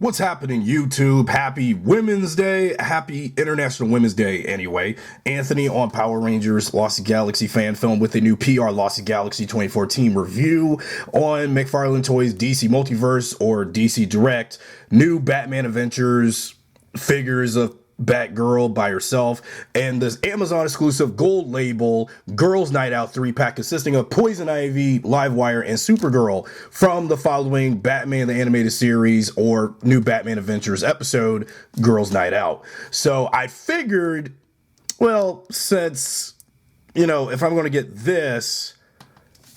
What's happening, YouTube? Happy Women's Day. Happy International Women's Day, anyway. Anthony on Power Rangers Lost Galaxy fan film with a new PRLostGalaxy2014 review on McFarlane Toys DC Multiverse or DC Direct. New Batman Adventures figures of Batgirl by herself, and this Amazon exclusive gold label Girls Night Out 3-pack consisting of Poison Ivy, Livewire, and Supergirl from the following Batman the Animated Series or New Batman Adventures episode, Girls Night Out. So I figured, well, since, if I'm going to get this,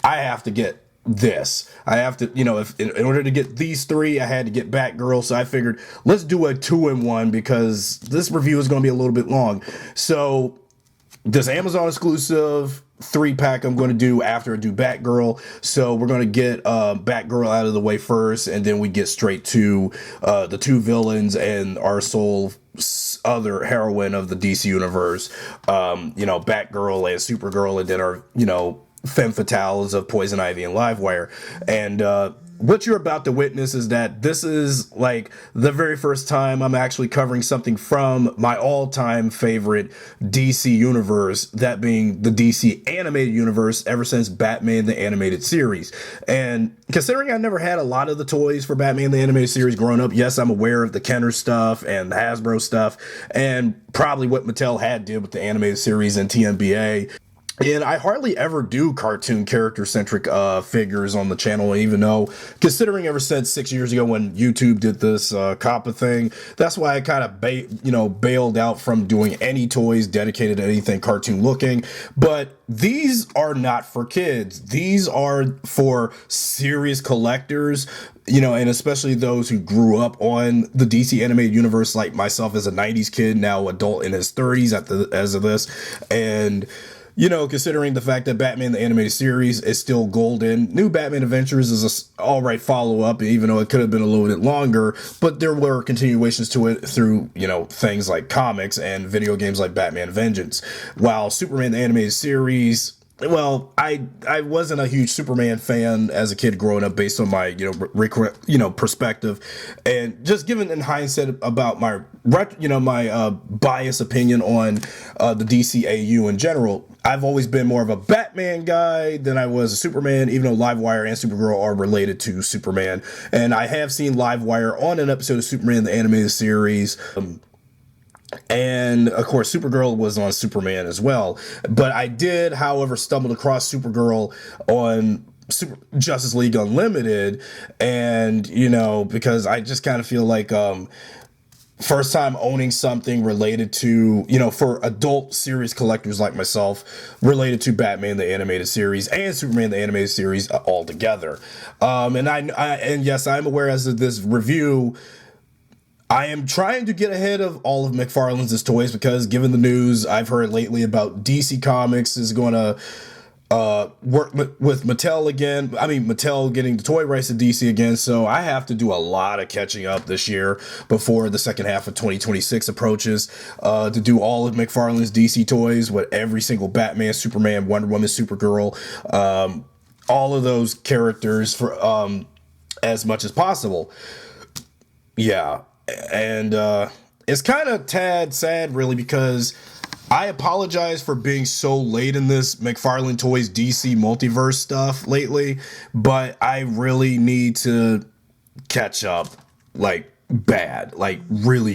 I have to get this. I have to, if in order to get these three, I had to get Batgirl. So I figured let's do a 2-in-1 because this review is going to be a little bit long. So this Amazon exclusive 3-pack I'm going to do after I do Batgirl. So we're going to get Batgirl out of the way first, and then we get straight to the two villains and our sole other heroine of the DC universe, Batgirl and Supergirl, and then our, femme fatales of Poison Ivy and Livewire. And what you're about to witness is that this is like the very first time I'm actually covering something from my all-time favorite DC universe, that being the DC animated universe ever since Batman the Animated Series. And considering I never had a lot of the toys for Batman the Animated Series growing up, yes, I'm aware of the Kenner stuff and the Hasbro stuff and probably what Mattel had did with the animated series and TMBA. And I hardly ever do cartoon character-centric figures on the channel, even though, considering ever since 6 years ago when YouTube did this COPPA thing, that's why I kind of bailed out from doing any toys dedicated to anything cartoon-looking. But these are not for kids. These are for serious collectors, and especially those who grew up on the DC animated universe, like myself as a 90s kid, now adult in his 30s as of this. And considering the fact that Batman the Animated Series is still golden, New Batman Adventures is a alright follow-up, even though it could have been a little bit longer, but there were continuations to it through, things like comics and video games like Batman Vengeance. While Superman the Animated Series, well, I wasn't a huge Superman fan as a kid growing up based on my, perspective. And just given in hindsight about my, my biased opinion on the DCAU in general, I've always been more of a Batman guy than I was a Superman, even though Livewire and Supergirl are related to Superman. And I have seen Livewire on an episode of Superman the Animated Series. And of course, Supergirl was on Superman as well. But I did, however, stumble across Supergirl on Justice League Unlimited. And, because I just kind of feel like first time owning something related to, for adult series collectors like myself, related to Batman the Animated Series and Superman the Animated Series all together. And yes, I'm aware as of this review, I am trying to get ahead of all of McFarlane's toys because given the news I've heard lately about DC Comics is going to work with Mattel again. I mean, Mattel getting the toy rights to DC again. So I have to do a lot of catching up this year before the second half of 2026 approaches to do all of McFarlane's DC toys with every single Batman, Superman, Wonder Woman, Supergirl, all of those characters for as much as possible. Yeah. And it's kind of tad sad, really, because I apologize for being so late in this McFarlane Toys DC multiverse stuff lately, but I really need to catch up, really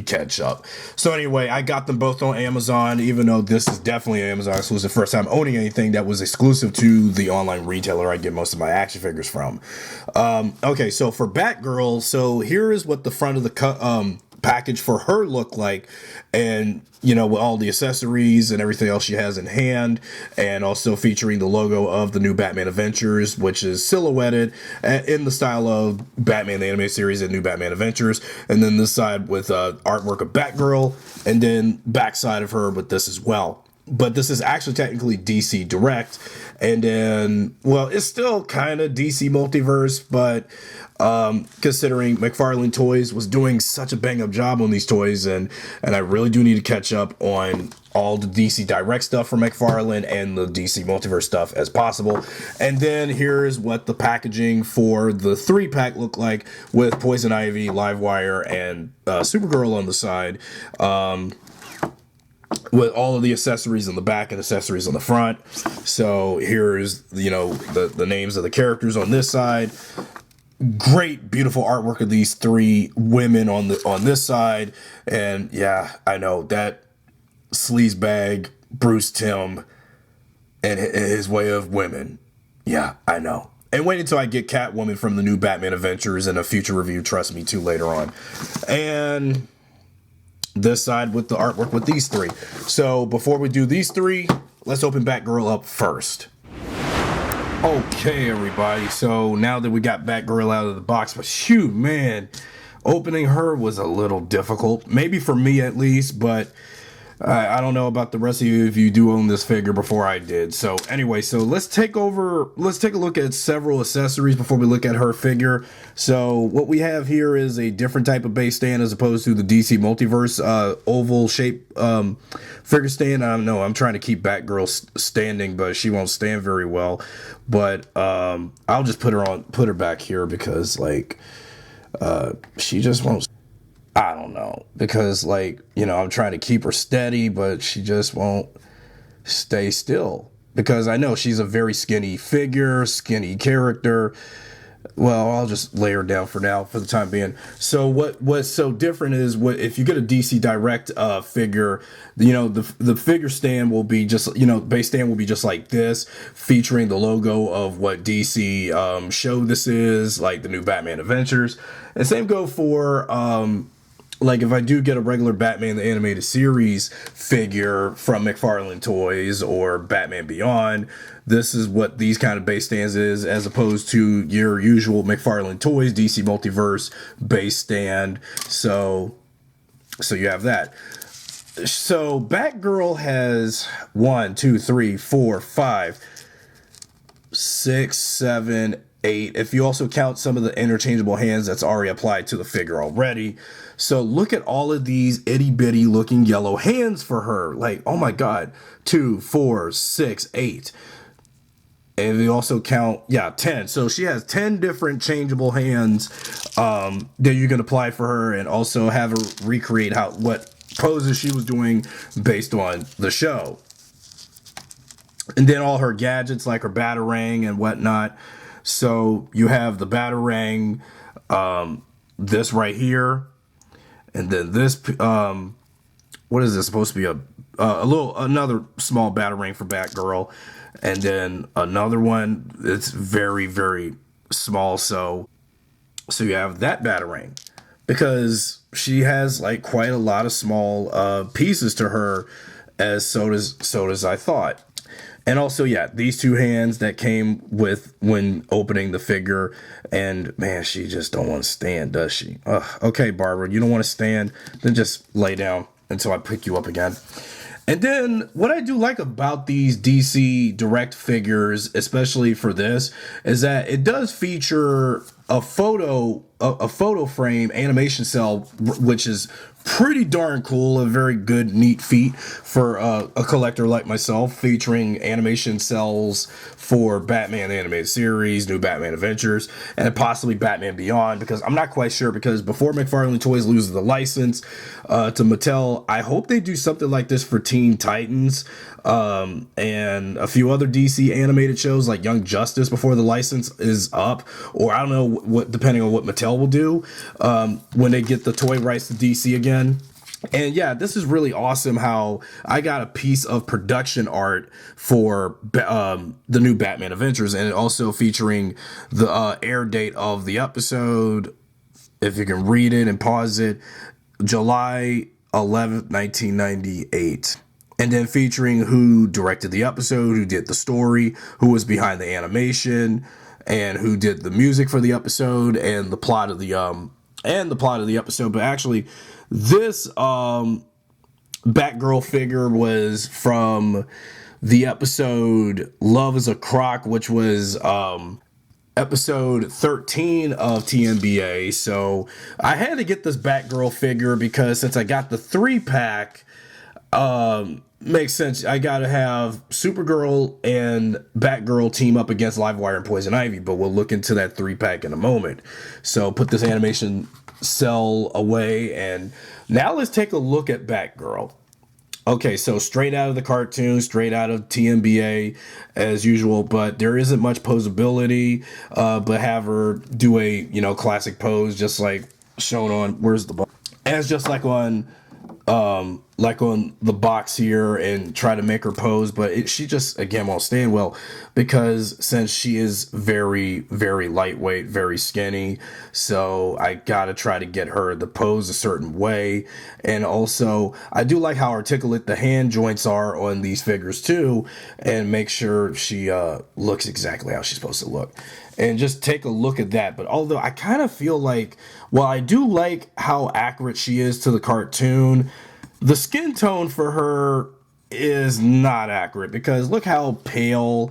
catch up. So anyway, I got them both on Amazon, even though this is definitely an Amazon exclusive. First time owning anything that was exclusive to the online retailer I get most of my action figures from. Okay, so for Batgirl, so here is what the front of the package for her looked like, and with all the accessories and everything else she has in hand, and also featuring the logo of the new Batman Adventures, which is silhouetted in the style of Batman the Animated Series and New Batman Adventures, and then this side with artwork of Batgirl, and then backside of her with this as well. but this is actually technically DC Direct. And then, well, it's still kind of DC Multiverse, but considering McFarlane Toys was doing such a bang up job on these toys, and I really do need to catch up on all the DC Direct stuff from McFarlane and the DC Multiverse stuff as possible. And then here's what the packaging for the 3-pack looked like, with Poison Ivy, Livewire, and Supergirl on the side. With all of the accessories in the back and accessories on the front. So here's, you know, the names of the characters on this side. Great, beautiful artwork of these 3 women on this side. And yeah, I know that sleazebag Bruce Timm and his way of women. Yeah, I know. And wait until I get Catwoman from the new Batman Adventures in a future review, trust me, too, later on. And this side with the artwork with these 3. So before we do these 3, let's open Batgirl up first. Okay, everybody. So now that we got Batgirl out of the box, but shoot, man, opening her was a little difficult. Maybe for me at least, but I don't know about the rest of you if you do own this figure before I did. So anyway, so let's take a look at several accessories before we look at her figure. So what we have here is a different type of base stand as opposed to the DC Multiverse oval shape figure stand. I don't know, I'm trying to keep Batgirl standing, but she won't stand very well. But I'll just put her back here because like she just won't. I don't know, because like, you know, I'm trying to keep her steady, but she just won't stay still, because I know she's a very skinny figure, skinny character. Well, I'll just lay her down for now, for the time being. So what's so different is, if you get a DC Direct figure, you know, the figure stand will be just, you know, base stand will be just like this, featuring the logo of what DC show this is, like the new Batman Adventures. And same go for like if I do get a regular Batman the Animated Series figure from McFarlane Toys or Batman Beyond, this is what these kind of base stands is, as opposed to your usual McFarlane Toys DC Multiverse base stand. So you have that. So Batgirl has 1, 2, 3, 4, 5, 6, 7, 8. If you also count some of the interchangeable hands that's already applied to the figure already. So look at all of these itty bitty looking yellow hands for her. Like, oh my God, 2, 4, 6, 8. And we also count, 10. So she has 10 different changeable hands that you can apply for her, and also have her recreate what poses she was doing based on the show. And then all her gadgets, like her Batarang and whatnot. So you have the Batarang, this right here, and then this, what is this supposed to be? Another small Batarang for Batgirl, and then another one that's very, very small. So you have that Batarang, because she has like quite a lot of small pieces to her, as so does I thought. And also, these 2 hands that came with when opening the figure. And man, she just don't want to stand, does she? Okay, Barbara, you don't want to stand? Then just lay down until I pick you up again. And then what I do like about these DC Direct figures, especially for this, is that it does feature a photo frame animation cell, which is pretty darn cool. A very good, neat feat for a collector like myself, featuring animation cells for Batman the Animated Series, new Batman Adventures, and possibly Batman Beyond, because I'm not quite sure, because before McFarlane Toys loses the license to Mattel, I hope they do something like this for Teen Titans and a few other DC animated shows like Young Justice before the license is up, or I don't know what, depending on what Mattel will do when they get the toy rights to DC again. And this is really awesome how I got a piece of production art for the new Batman Adventures, and also featuring the air date of the episode, if you can read it and pause it, July 11th, 1998. And then featuring who directed the episode, who did the story, who was behind the animation, and who did the music for the episode, and the plot of the episode. But actually, this Batgirl figure was from the episode Love is a Crock, which was episode 13 of TNBA. So I had to get this Batgirl figure because since I got the 3-pack, makes sense. I gotta have Supergirl and Batgirl team up against Livewire and Poison Ivy, but we'll look into that 3-pack in a moment. So put this animation cell away, and now let's take a look at Batgirl. Okay, so straight out of the cartoon, straight out of TNBA as usual, but there isn't much posability, but have her do a, classic pose just like shown on, where's the box? As just like on the box here, and try to make her pose, but she just again won't stand well because since she is very, very lightweight, very skinny, so I gotta try to get her to pose a certain way. And also I do like how articulate the hand joints are on these figures too, and make sure she looks exactly how she's supposed to look. And just take a look at that. But although I kind of feel like, while I do like how accurate she is to the cartoon, the skin tone for her is not accurate, because look how pale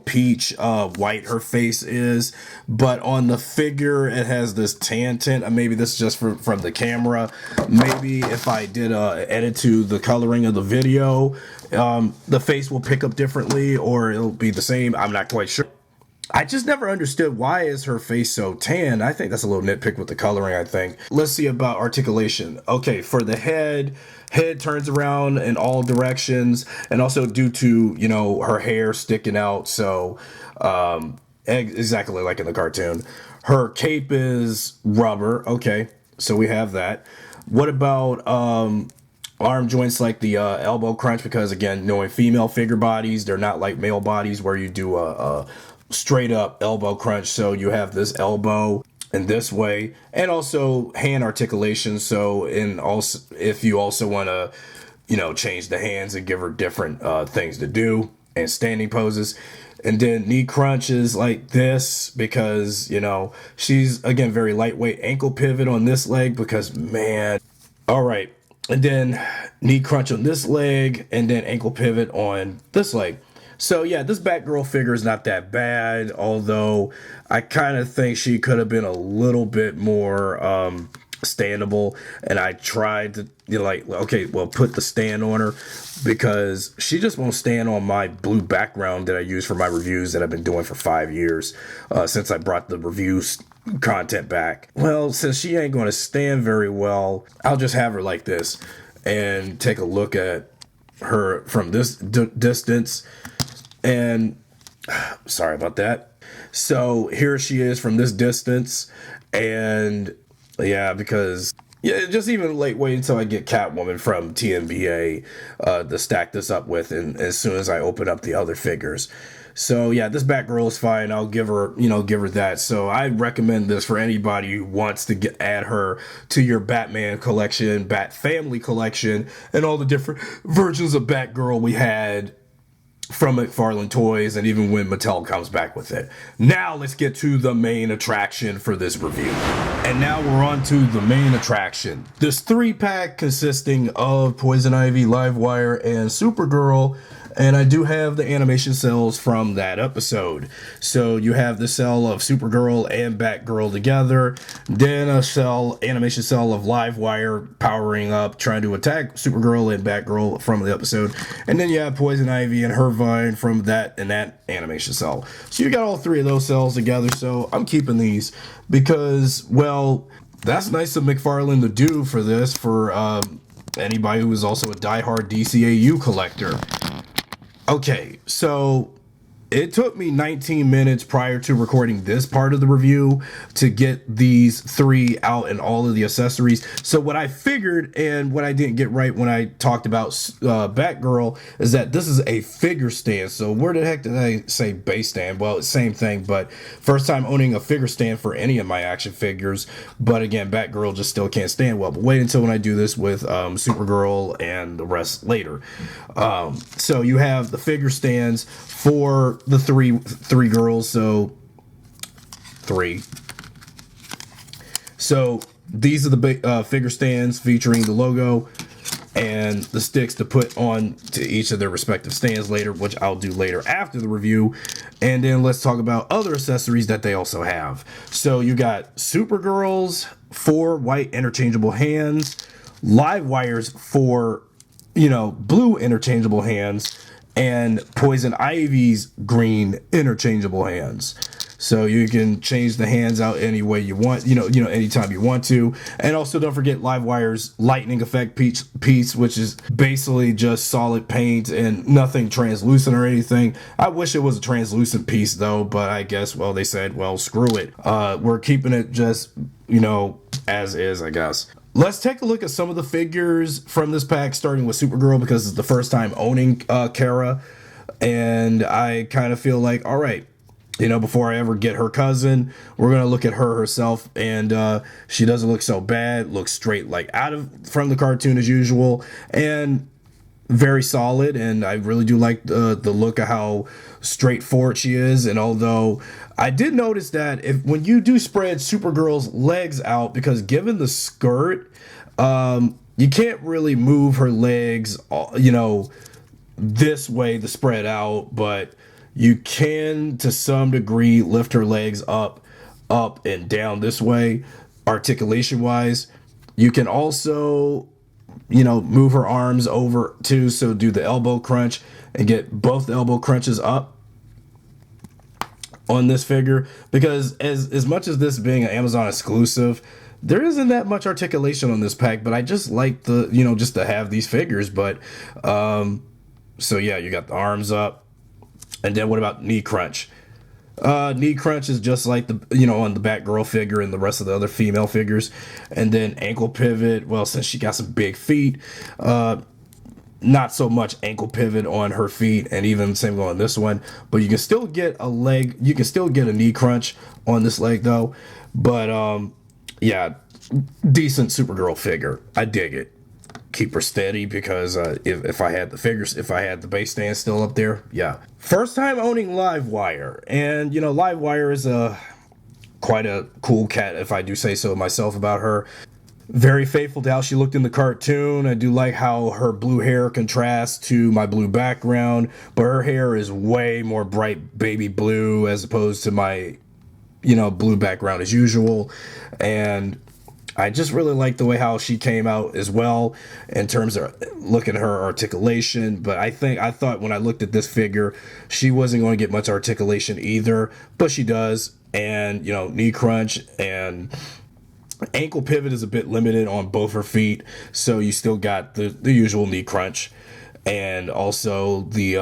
peach white her face is, but on the figure it has this tan tint. Maybe this is just from the camera. Maybe if I did edit to the coloring of the video, the face will pick up differently, or it'll be the same. I'm not quite sure. I just never understood, why is her face so tan? I think that's a little nitpick with the coloring, I think. Let's see about articulation. Okay, for the head turns around in all directions, and also due to, her hair sticking out, so exactly like in the cartoon. Her cape is rubber. Okay, so we have that. What about arm joints like the elbow crunch? Because again, knowing female figure bodies, they're not like male bodies where you do a straight up elbow crunch. So you have this elbow in this way, and also hand articulation. So if you also want to, change the hands and give her different things to do, and standing poses. And then knee crunches like this, because she's again very lightweight. Ankle pivot on this leg, because man, all right. And then knee crunch on this leg, and then ankle pivot on this leg. So yeah, this Batgirl figure is not that bad, although I kind of think she could have been a little bit more standable. And I tried to put the stand on her, because she just won't stand on my blue background that I use for my reviews that I've been doing for 5 years, since I brought the reviews content back. Well, since she ain't going to stand very well, I'll just have her like this and take a look at her from this distance. And sorry about that. So here she is from this distance, and yeah, because just even wait until I get Catwoman from TNBA to stack this up with, and as soon as I open up the other figures. So yeah, this Batgirl is fine. I'll give her that. So I recommend this for anybody who wants to add her to your Batman collection, Bat Family collection, and all the different versions of Batgirl we had from McFarlane Toys, and even when Mattel comes back with it. Now let's get to the main attraction for this review. And now we're on to the main attraction. This 3-pack consisting of Poison Ivy, Livewire, and Supergirl. And I do have the animation cells from that episode. So you have the cell of Supergirl and Batgirl together, then a animation cell of Livewire powering up, trying to attack Supergirl and Batgirl from the episode, and then you have Poison Ivy and Irvine from that animation cell. So you got all 3 of those cells together. So I'm keeping these because, well, that's nice of McFarlane to do for this, for anybody who is also a diehard DCAU collector. Okay, so it took me 19 minutes prior to recording this part of the review to get these 3 out and all of the accessories. So what I figured, and what I didn't get right when I talked about Batgirl, is that this is a figure stand. So where the heck did I say base stand? Well, it's same thing, but first time owning a figure stand for any of my action figures. But again, Batgirl just still can't stand well. But wait until when I do this with Supergirl and the rest later. So you have the figure stands for the three girls. So 3. So these are the big figure stands featuring the logo, and the sticks to put on to each of their respective stands later, which I'll do later after the review. And then let's talk about other accessories that they also have. So you got Supergirl's 4 white interchangeable hands, Live Wire's 4, blue interchangeable hands, and Poison Ivy's green interchangeable hands. So you can change the hands out any way you want, anytime you want to. And also don't forget Live Wire's lightning effect piece, which is basically just solid paint and nothing translucent or anything. I wish it was a translucent piece though, but I guess, well, they said, well, screw it. We're keeping it just, as is, I guess. Let's take a look at some of the figures from this pack, starting with Supergirl, because it's the first time owning Kara. And I kind of feel like, all right, before I ever get her cousin, we're going to look at her herself, and she doesn't look so bad, looks straight like from the cartoon as usual, and very solid. And I really do like the look of how straightforward she is. And although I did notice that when you do spread Supergirl's legs out, because given the skirt, you can't really move her legs, this way to spread out, but you can, to some degree, lift her legs up and down this way, articulation-wise. You can also, move her arms over too, so do the elbow crunch and get both the elbow crunches up on this figure. Because as much as this being an Amazon exclusive, there isn't that much articulation on this pack, but I just like just to have these figures. But, so yeah, you got the arms up. And then what about knee crunch? Knee crunch is just like on the Batgirl figure and the rest of the other female figures. And then ankle pivot, well, since she got some big feet, not so much ankle pivot on her feet, and even same on this one. But you can still get a leg, you can still get a knee crunch on this leg though. But yeah, decent Supergirl figure. I dig it. Keep her steady, because if I had the figures, if I had the base stand still up there, yeah. First time owning Live Wire, and Live Wire is quite a cool cat, if I do say so myself about her. Very faithful to how she looked in the cartoon. I do like how her blue hair contrasts to my blue background, but her hair is way more bright baby blue as opposed to my blue background as usual. And I just really like the way how she came out as well in terms of looking at her articulation. But I thought when I looked at this figure, she wasn't going to get much articulation either, but she does. And, knee crunch and ankle pivot is a bit limited on both her feet. So you still got the usual knee crunch, and also the,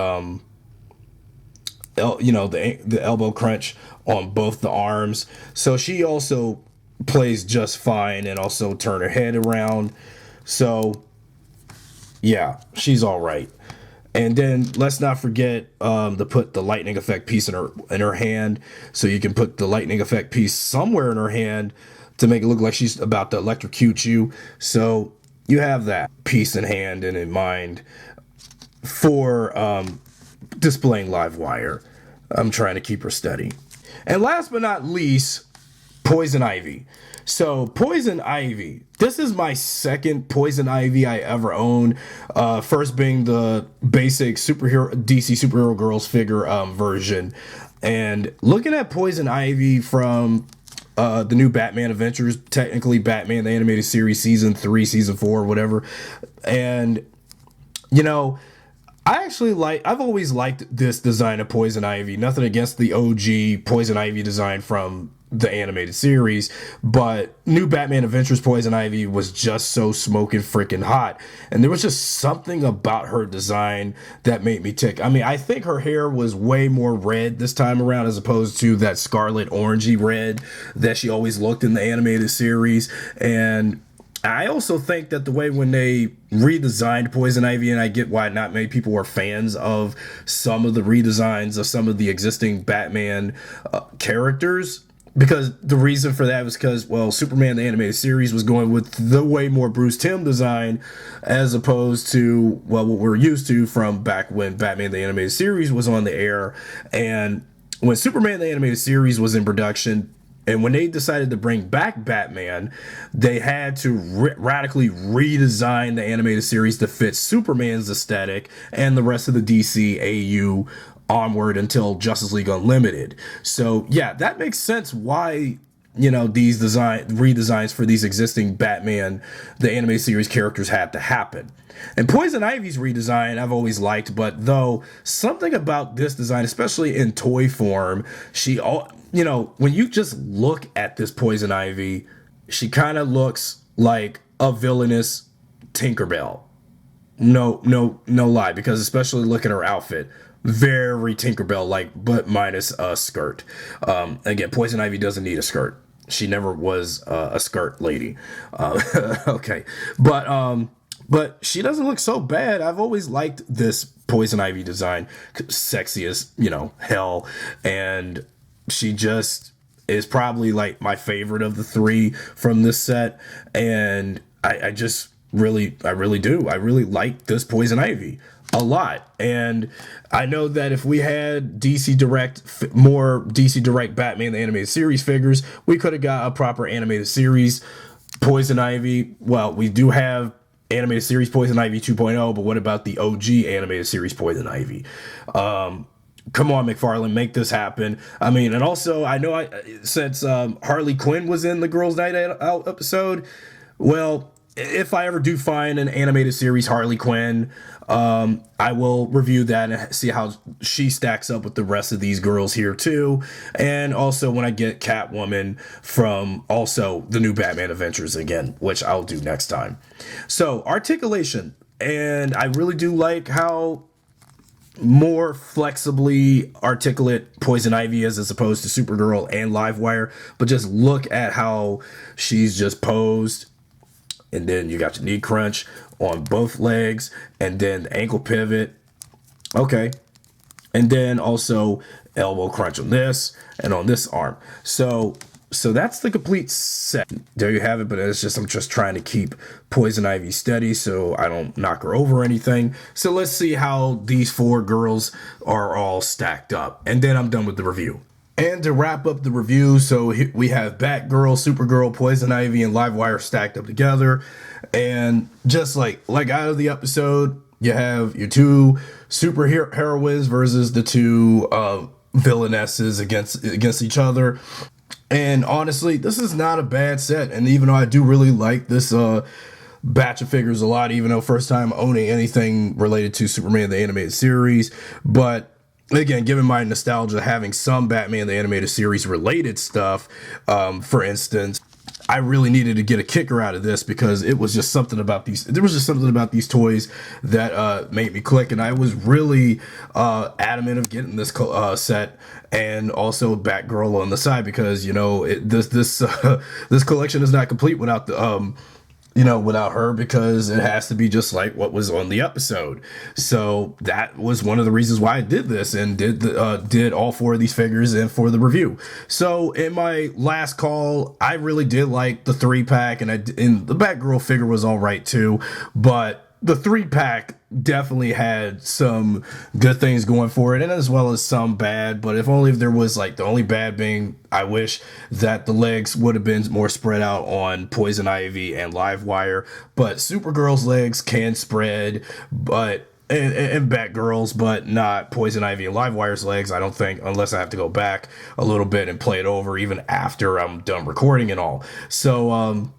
the elbow crunch on both the arms. So she also plays just fine, and also turn her head around. So yeah, she's all right. And then let's not forget to put the lightning effect piece in her hand. So you can put the lightning effect piece somewhere in her hand to make it look like she's about to electrocute you. So you have that piece in hand and in mind for displaying Live Wire. I'm trying to keep her steady. And last but not least, Poison Ivy. So Poison Ivy, this is my second Poison Ivy I ever owned. First being the basic DC Superhero Girls figure version. And looking at Poison Ivy from the new Batman Adventures, technically Batman the Animated Series Season 3, Season 4, whatever. And, I've always liked this design of Poison Ivy. Nothing against the OG Poison Ivy design from the animated series, but new Batman Adventures Poison Ivy was just so smoking freaking hot, and there was just something about her design that made me tick. I mean, I think her hair was way more red this time around as opposed to that scarlet orangey red that she always looked in the animated series. And I also think that the way when they redesigned Poison Ivy, and I get why not many people were fans of some of the redesigns of some of the existing Batman characters, because the reason for that was because, well, Superman the Animated Series was going with the way more Bruce Timm design as opposed to, well, what we're used to from back when Batman the Animated Series was on the air. And when Superman the Animated Series was in production, And when they decided to bring back Batman, they had to radically redesign the animated series to fit Superman's aesthetic and the rest of the DC AU onward until Justice League Unlimited. So yeah, that makes sense why, you know, these redesigns for these existing Batman the animated series characters had to happen. And Poison Ivy's redesign I've always liked, but though something about this design, especially in toy form, you know, when you just look at this Poison Ivy, she kind of looks like a villainous Tinkerbell. No lie, because especially look at her outfit, very Tinkerbell like, but minus a skirt. Again, Poison Ivy doesn't need a skirt. She never was a skirt lady. Okay, but she doesn't look so bad. I've always liked this Poison Ivy design, sexy as, you know, hell, and she just is probably like my favorite of the three from this set, and I really do. I really like this Poison Ivy a lot. And I know that if we had more DC Direct Batman the animated series figures, we could have got a proper animated series Poison Ivy. Well, we do have animated series Poison Ivy 2.0, but what about the OG animated series Poison Ivy? Come on, McFarlane, make this happen. I mean, and also I know since Harley Quinn was in the Girls Night Out episode, well, if I ever do find an animated series Harley Quinn, I will review that and see how she stacks up with the rest of these girls here too. And also when I get Catwoman from also the new Batman Adventures again, which I'll do next time. So articulation, and I really do like how more flexibly articulate Poison Ivy is as opposed to Supergirl and Livewire. But just look at how she's just posed. And then you got your knee crunch on both legs, and then the ankle pivot. Okay. And then also elbow crunch on this and on this arm. So that's the complete set. There you have it, but it's just, I'm just trying to keep Poison Ivy steady so I don't knock her over or anything. So let's see how these four girls are all stacked up, and then I'm done with the review. And to wrap up the review, so we have Batgirl, Supergirl, Poison Ivy, and Livewire stacked up together. And just like out of the episode, you have your two super heroines versus the two villainesses against each other. And honestly, this is not a bad set. And even though I do really like this batch of figures a lot, even though first time owning anything related to Superman the animated series, but again, given my nostalgia, having some Batman the animated series related stuff, for instance, I really needed to get a kicker out of this because it was just something about these. There was just something about these toys that made me click, and I was really adamant of getting this set, and also Batgirl on the side because, you know, this collection is not complete without the without her, because it has to be just like what was on the episode. So that was one of the reasons why I did this and did all four of these figures and for the review. So in my last call, I really did like the 3-pack, and the Batgirl figure was all right too, but the 3-pack definitely had some good things going for it, and as well as some bad. But if there was like the only bad being, I wish that the legs would have been more spread out on Poison Ivy and Livewire. But Supergirl's legs can spread, but and Batgirl's, but not Poison Ivy and Livewire's legs, I don't think, unless I have to go back a little bit and play it over even after I'm done recording and all. So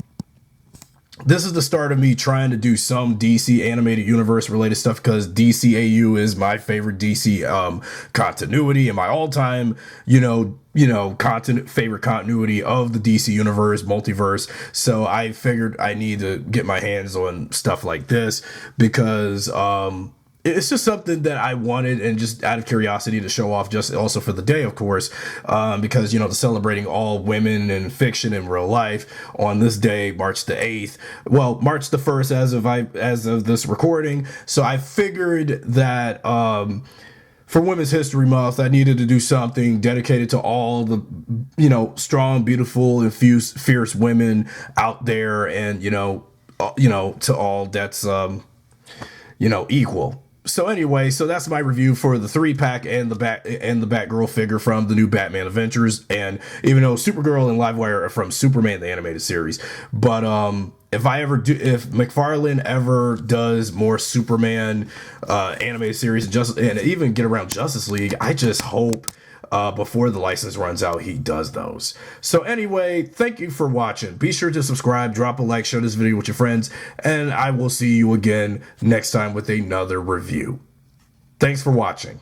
this is the start of me trying to do some DC animated universe related stuff, because DCAU is my favorite DC continuity and my all-time, favorite continuity of the DC universe, multiverse. So I figured I need to get my hands on stuff like this because it's just something that I wanted, and just out of curiosity to show off, just also for the day, of course, because, celebrating all women in fiction and real life on this day, March the 8th. Well, March the 1st as of this recording. So I figured that for Women's History Month, I needed to do something dedicated to all the, strong, beautiful, and fierce women out there, and, to all that's, equal. So anyway, so that's my review for the 3-pack and the Batgirl figure from the new Batman Adventures. And even though Supergirl and Livewire are from Superman the animated series, but if McFarlane ever does more Superman animated series and even get around Justice League, I just hope before the license runs out, he does those. So anyway, thank you for watching. Be sure to subscribe, drop a like, share this video with your friends, and I will see you again next time with another review. Thanks for watching.